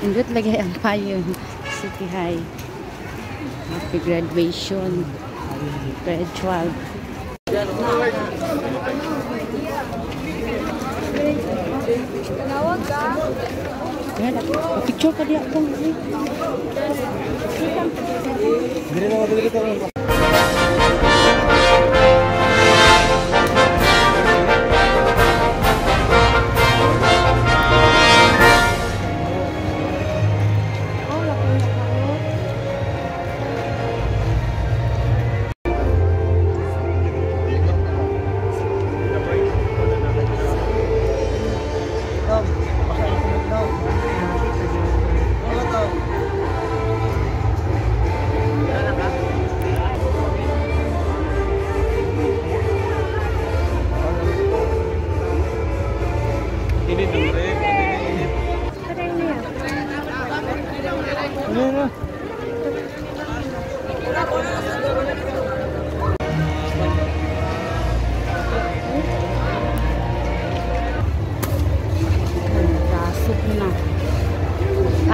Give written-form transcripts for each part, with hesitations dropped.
Indot lagi ang payon. City High. Happy graduation. Grade 12. Tawag ka? Yan, picture ka diya po. Dili na mabili ito.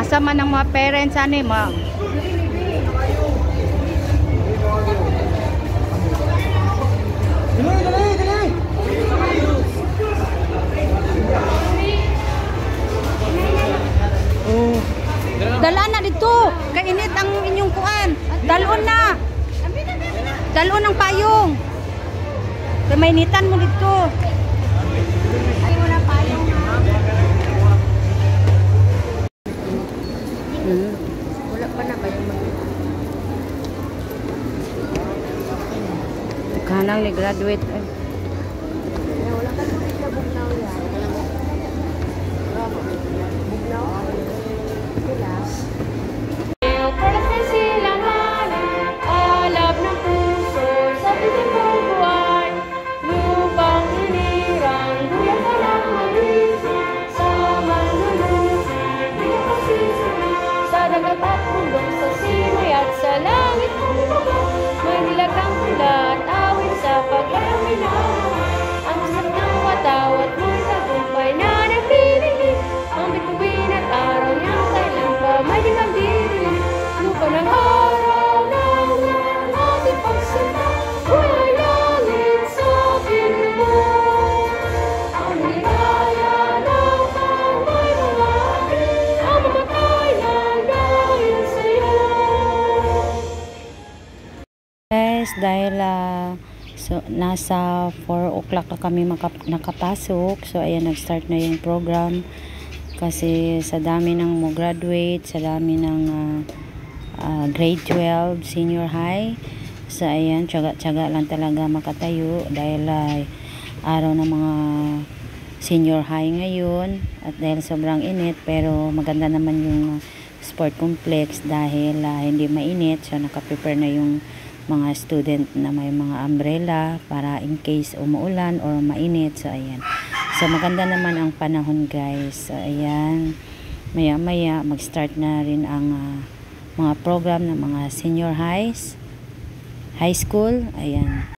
Kasama ng mga parents ani ma. Dala na dito. Kainit ang inyong kuan. Dalon na. Dalon ang payong. Kay mainitan mo dito. Ay, wala payong ha. Wala pa na payong mag-ito. Kanang ni graduate. Wala ka naman na bugnaw yan. Bugnaw? Sila. Alab ng puso sa pitong buwan, lupang inirang, bulan ka lang mag-isip, sa manlulusin, di ka pasisip, sa dagat at bundok, sa simoy at sa langit ng bundok, may nilagang ulan, awit sa pagkaminaan, ang sarap ng watawat mo'y tagumpay na nagbibigay, ang bituin at araw niyang kailan pa may di magdidilim, lupa ng araw ng ating pagsinta, kulay langit sa pinubon. Ang ligaya ng kamay mga akin, ang mamatay ng dahil sa'yo. Guys, dahil so, nasa 4 o'clock na kami nakapasok. So ayan, nag-start na yung program. Kasi sa dami ng mo graduate, sa dami ng grade 12, senior high. So ayan, tiyaga-tiyaga lang talaga makatayo dahil araw ng mga senior high ngayon. At dahil sobrang init, pero maganda naman yung sport complex dahil hindi mainit. So nakaprepare na yung mga student na may mga umbrella para in case umuulan or mainit. So ayan. So maganda naman ang panahon guys. So ayan. Maya maya mag-start na rin ang mga program ng mga senior high school. Ayan.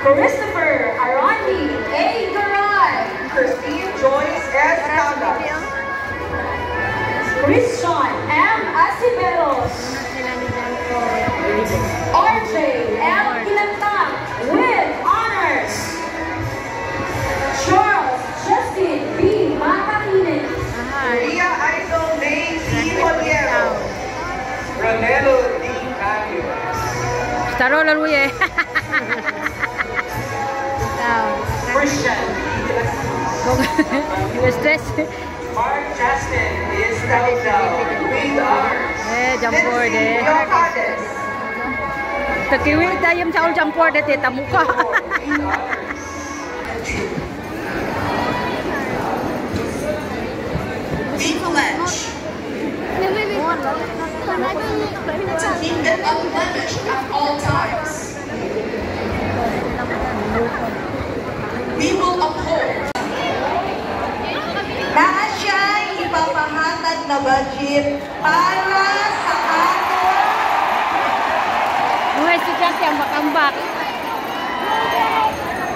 Christopher Arandi A. Garay, Christine Joyce S. Caldas, Christian M. Asiberos, RJ M. Kilantang with honors, Charles Justin B. Makakinin, Maria Aizol May C. Moliero, Ronelo D. Cavio, Staro laluye. Christian Stress. Mark Justin is Dalzal with honors. Jampur Nancy Yocates, Takiwi tayong sa jampur dati tamuka. V. Valench, to keep it unblemished at all times. We will uphold. Naa siya'y ipapahatag na budget para sa ato. Mga estudyante ang bakambak.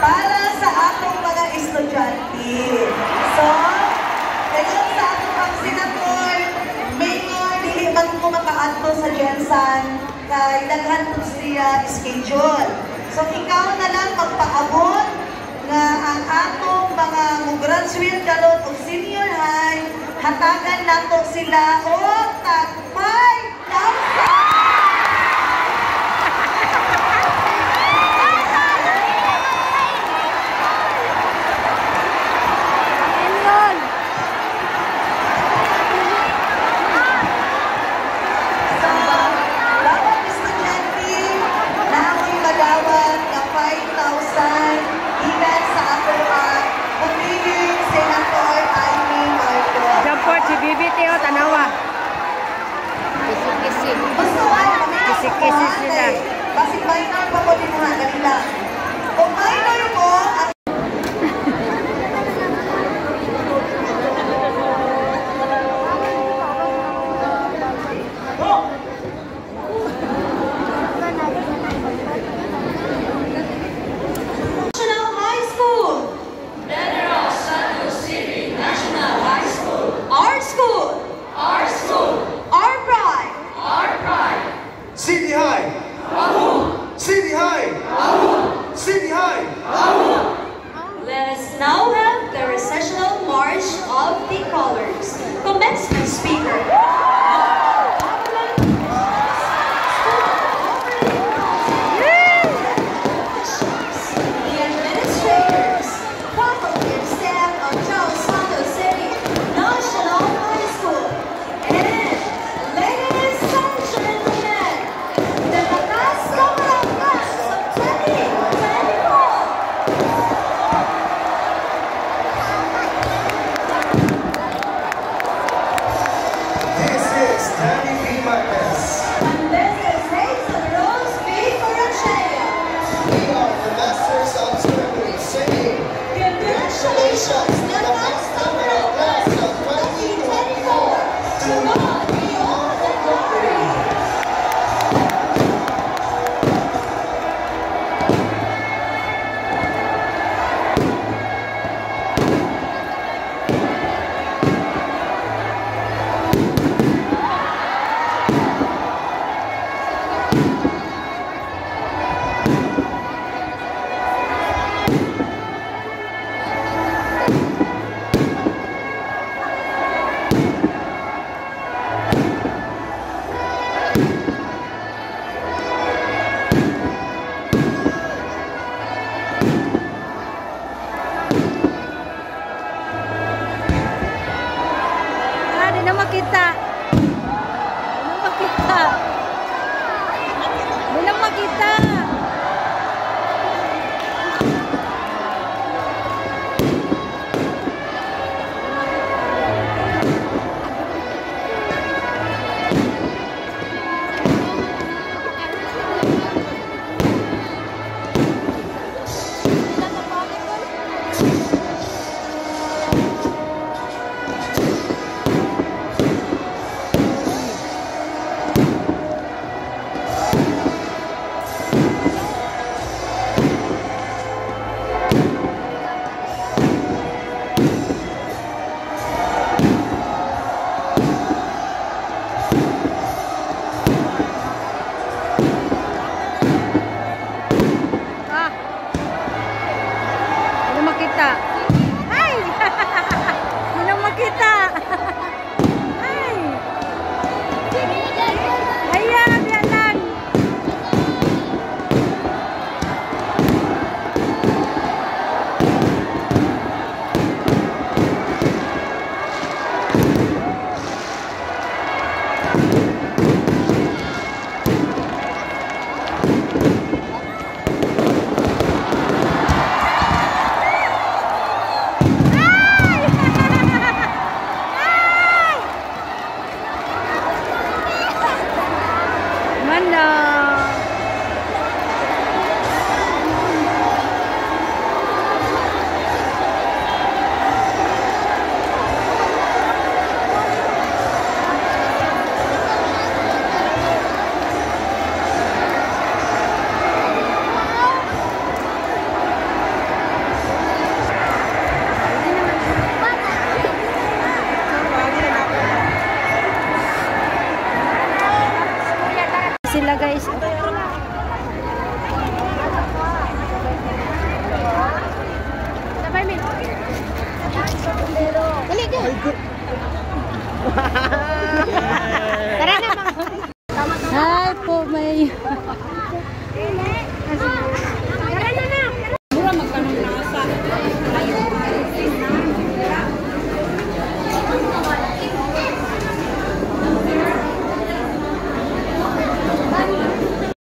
Para sa atong mga estudyante. So, ngayon sa atong mga senator, mayor, dili man ko makaadto sa Jensan, kay daghan po siya schedule. So, ikaw na lang magpaabot nga ang atong mga graduate galon o senior high, hatagan nato sila o tag 5,000! Si BBT o tanawa. Gusto ko Kisi-kisi sila.